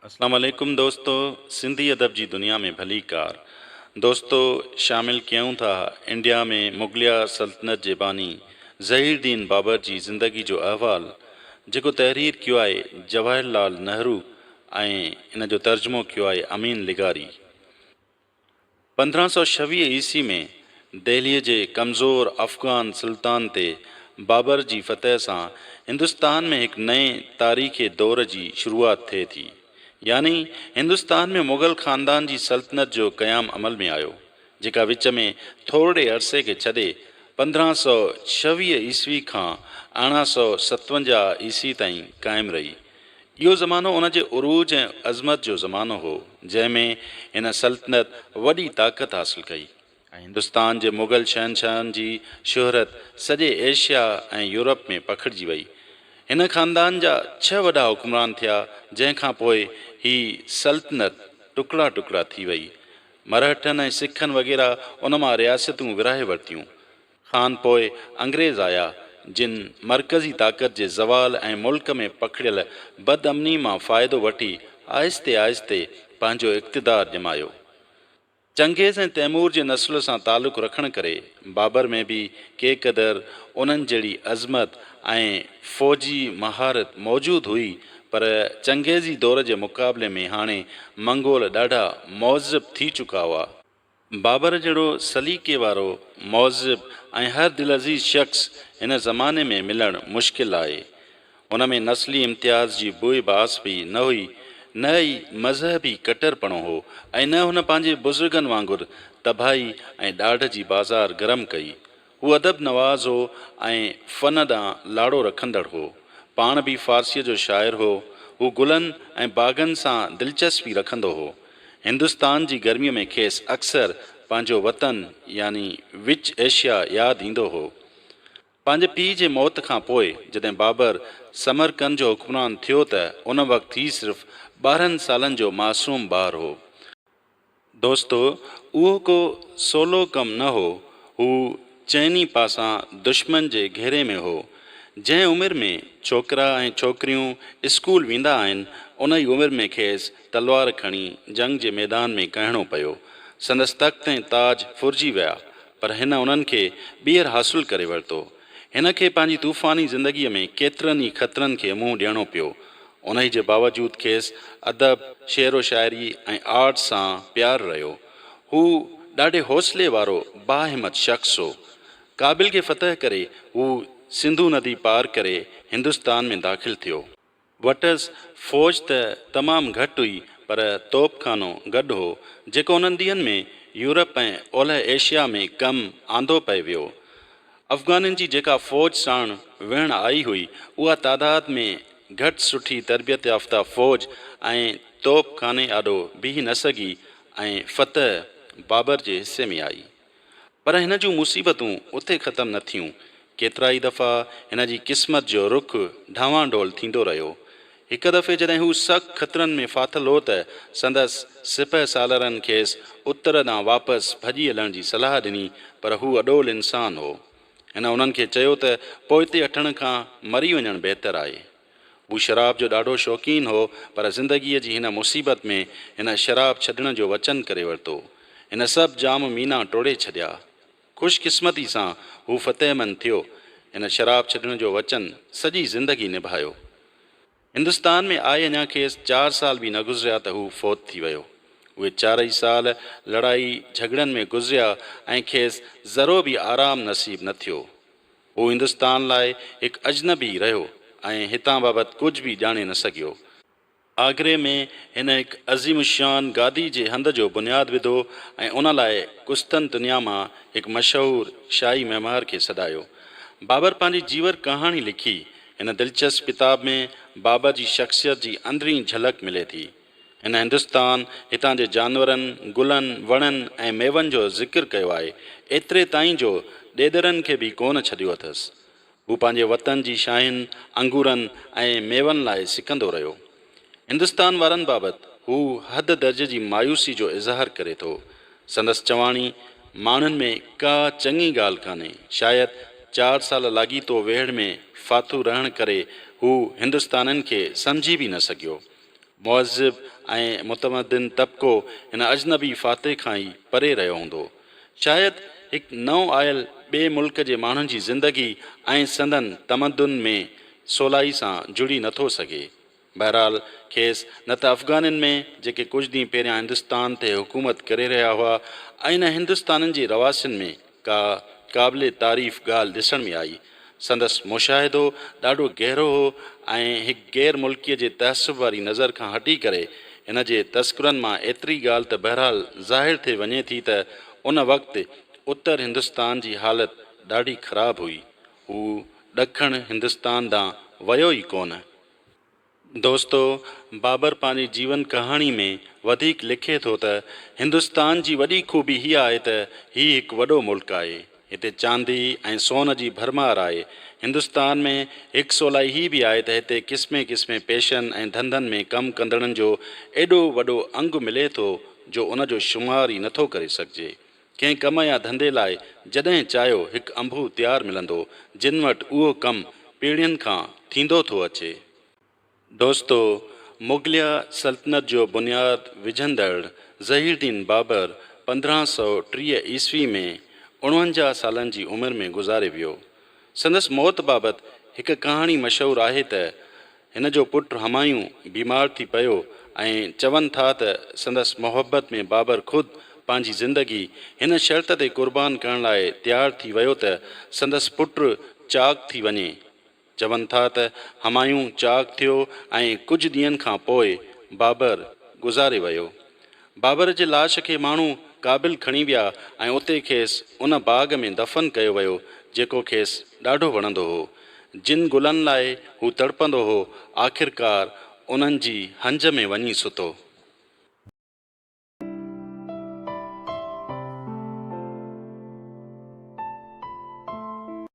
अस्सलाम वालेकुम दोस्तों। सिंधी अदब जी दुनिया में भली कार दोस्तों शामिल कयूं था इंडिया में मुगलिया सल्तनत जे बानी ज़हीरुद्दीन बाबर जी ज़िंदगी जो अहवाल जेको तहरीर कयो आहे जवाहरलाल नेहरू ऐं इन जो तर्जुमो कयो आहे अमीन लिगारी। 1526 ईस्वी में दिल्लीअ जे कमज़ोर अफ़गान सुल्तान ते बाबर जी फ़तह सां हिंदुस्तान में हिकु नए तारीख़ी दौर जी शुरूआत थिए थी। यानी हिंदुस्तान में मुग़ल ख़ानदान जी सल्तनत जो क़याम अमल में आयो, जेका विच में थोरे अरसे खे छॾे 1526 ईस्वी खां 1857 ईस्वी ताईं क़ाइमु रही। इहो ज़मानो उन जे उरूज ऐं अज़मत जो ज़मानो हो, जंहिंमें हिन सल्तनत वॾी ताक़त हासिलु कई ऐं हिंदुस्तान जे मुग़ल शहनशाहनि जी शोहरत सॼे एशिया ऐं यूरोप में पखिड़िजी वई। हिन ख़ानदान जा 6 वॾा हुक्मरान थिया, जंहिंखां पोइ ही सल्तनत टुकड़ा टुकड़ा थी वई। मरहठनि ऐं सिखनि वग़ैरह उन मां रियासतूं विरहाए वरितियूं। ख़ान पोइ अंग्रेज़ आया, जिन मरकज़ी ताक़त जे ज़वाल ऐं मुल्क में पखिड़ियल बदअमनी मां फ़ाइदो वठी आहिस्ते आहिस्ते पंहिंजो इक़्तिदार ॼमायो। चंगेज़ ऐं तैमूर जे नस्ल सां तालुक़ु रखण करे बाबर में बि के क़दुरु उन्हनि जहिड़ी अज़मत ऐं फ़ौजी महारत मौजूदु हुई, पर चंगेज़ी दौर जे मुक़ाबले में हाणे मंगोल ॾाढा मुहज़्ज़ब थी चुका हुआ। बाबर जहिड़ो सलीक़े वारो मुहज़्ज़ब ऐं हर दिलअज़ीज़ शख़्स हिन ज़माने में मिलणु मुश्किल आहे। उन में नस्ली इम्तियाज़ जी बोई बास बि न हुई, न ई मज़हबी कटरपणो हो, ऐं न हुन पंहिंजे बुज़ुर्गनि वांगुरु तबाही ऐं ॾाढ जी बाज़ार गरम कई। हू अदब नवाज़ हो ऐं फ़न ॾांहुं लाड़ो रखंदड़ हो। पाण बि फ़ारसीअ जो शाइर हो। हू गुलनि ऐं बाग़नि सां दिलचस्पी रखंदो हो। हिंदुस्तान जी गर्मीअ में खेसि अक्सर पंहिंजो वतन यानी विच एशिया यादि ईंदो हो। पंहिंजे पीउ जे मौत खां पोइ जॾहिं बाबर समरकंद जो हुक्मरान थियो त उन वक़्तु ही सिर्फ़ु 12 सालनि जो मासूम ॿारु हो। दोस्तो, उहो को सोलो कमु न हो। हू चइनी पासां दुश्मन जे घेरे में हो। जंहिं उमिरि में छोकिरा ऐं छोकिरियूं स्कूल वेंदा आहिनि, उन ई उमिरि में खेसि तलवार खणी जंग जे मैदान में कहिणो पियो। संदसि तख़्त ऐं ताज फुरिजी विया, पर हिन उन्हनि खे ॿीहर हासिलु करे वरितो। हिन खे पंहिंजी तूफ़ानी ज़िंदगीअ में केतिरनि ई ख़तरनि खे मुंहुं ॾियणो पियो। उन ई जे बावजूदु खेसि अदब, शेरो शाइरी ऐं आर्ट सां प्यारु रहियो। हू ॾाढे हौसले वारो बाहिमत शख़्स हो। काबिल खे फ़तह करे हू सिंधु नदी पार करे हिंदुस्तान में दाख़िल थियो। वटसि फ़ौज त तमामु घटि हुई, पर तोपखानो गॾु हो, जेको उन्हनि ॾींहंनि में यूरोप ऐं ओलह एशिया में कमु आंदो पए वियो। अफ़गाननि जी जेका फ़ौज साण विहण आई हुई, उहा तादाद में घटि सुठी तरबियत याफ़्ता फ़ौज ऐं तोपखाने आॾो बीह न सघी ऐं फ़तह बाबर जे हिसे में आई। पर हिन जूं मुसीबतूं उते ख़तमु न थियूं। केतिरा ई दफ़ा हिन जी क़िस्मत जो रुख़ ढांवाडोल थींदो रहियो। हिकु दफ़े जॾहिं हू सख़्तु ख़तरनि में फाथल हो त संदसि सिपह सालरनि खेसि उत्तर ॾांहुं वापसि भॼी हलण जी सलाह ॾिनी, पर हू अॾोल इंसानु हो। हिन उन्हनि खे चयो त पोइते हटण खां मरी वञणु बहितरु आहे। हू शराब जो ॾाढो शौक़ीन हो, पर ज़िंदगीअ जी हिन मुसीबत में हिन शराब छॾण जो वचन करे वरितो। हिन सभु जाम मीना टोड़े छॾिया। ख़ुशकिस्मती सां हू फ़तेहमंद थियो। हिन शराब छॾण जो वचन सॼी ज़िंदगी निभायो। हिंदुस्तान में आए अञा खेसि 4 साल बि न गुज़रिया त हू फ़ौत थी वियो। उहे 4 ई साल लड़ाई झगड़नि में गुज़रिया ऐं खेसि ज़रो बि आराम नसीब न थियो। हू हिंदुस्तान लाइ हिकु अजनबी रहियो ऐं हितां बाबति कुझु बि ॼाणे न सघियो। आगरे में हिन हिकु अज़ीम शान गादी जे हंध जो बुनियादु विधो ऐं उन लाइ कुस्तन दुनिया मां हिकु मशहूरु शाही मेमार खे सॾायो। बाबर पंहिंजी जीवर कहाणी लिखी। हिन दिलचस्प किताब में बाबर जी शख़्सियत जी अंदरीं झलक मिले थी। हिन हिंदुस्तान, हितां जे जानवरनि, गुलनि, वणनि ऐं मेवनि जो ज़िक्र कयो आहे। एतिरे ताईं जो ॾेदरनि खे बि कोन छॾियो अथसि। हू पंहिंजे वतन जी शायुनि, अंगूरनि ऐं मेवनि लाइ सिकंदो रहियो। हिंदुस्तान वारनि बाबति हू हद दर्जे जी मायूसी जो इज़हार करे थो। संदसि चवाणी, माण्हुनि में का चङी ॻाल्हि कान्हे। शायदि 4 साल लाॻीतो वेहड़ में फाथू रहण करे हू हिंदुस्ताननि खे सम्झी बि न सघियो। मुहज़िब ऐं मुतमद्दिन तबिको हिन अजनबी फातह खां ई परे रहियो हूंदो। शायदि हिकु नओं आयल ॿिए मुल्क जे माण्हुनि जी ज़िंदगी ऐं संदन तमदुन में सवलाई सां जुड़ी नथो सघे। बहरहाल खेसि न त अफ़गाननि में जेके कुझु ॾींहं पहिरियां हिंदुस्तान ते हुकूमत करे रहिया हुआ ऐं न हिंदुस्ताननि जे रवासियुनि में का क़ाबिले तारीफ़ ॻाल्हि ॾिसण में आई। संदसि मुशाहिदो ॾाढो गहरो हो ऐं हिकु गैर मुल्कीअ जे तहसुब वारी नज़र खां हटी करे हिन जे तस्करनि मां एतिरी ॻाल्हि त बहरहाल ज़ाहिर थिए वञे थी त उन वक़्तु उत्तर हिंदुस्तान जी हालति ॾाढी ख़राबु हुई। हू ॾखण हिंदुस्तान ॾांहुं वियो ई कोन। दोस्तो, बाबर पंहिंजी जीवन कहाणी में वधीक लिखे थो त हिंदुस्तान जी वॾी ख़ूबी हीअ आहे त हीउ हिकु वॾो मुल्क़ आहे। हिते चांदी ऐं सोन जी भरमार आहे। हिंदुस्तान में हिकु सवलाई हीअ बि आहे त हिते क़िस्मे क़िस्मे पेशनि ऐं धंधनि में कमु कंदड़नि जो एॾो वॾो अंगु मिले थो जो उन जो शुमार ई नथो करे सघिजे। कंहिं कम या धंधे लाइ जॾहिं चाहियो हिकु अंबु तयारु मिलंदो जिन वटि उहो कमु पीढ़ियुनि खां थींदो थो अचे। दोस्तो, मुग़लिया सल्तनत जो बुनियादु विझंदड़ ज़हीरुद्दीन बाबर 1530 ईस्वी में 49 सालनि जी उमिरि में गुज़ारे वियो। संदसि मौत बाबति हिकु कहाणी मशहूरु आहे त हिन जो पुटु हमायूं बीमार थी पियो ऐं चवनि था त संदसि मुहबत में बाबर ख़ुदि पंहिंजी ज़िंदगी हिन शर्त ते क़ुर्बान करण लाइ तयारु थी वियो त संदसि पुटु चाक थी वञे। चवनि था त हमायूं चाक थियो ऐं कुझु ॾींहंनि खां पोइ बाबर गुज़ारे वियो। बाबर जे लाश खे माण्हू क़ाबिल खणी विया ऐं उते खेसि उन बाग़ में दफ़न कयो वियो जेको खेसि ॾाढो वणंदो हो। जिन गुलनि लाइ हू तड़पंदो हो आख़िरकार उन्हनि जी हंज में वञी सुतो।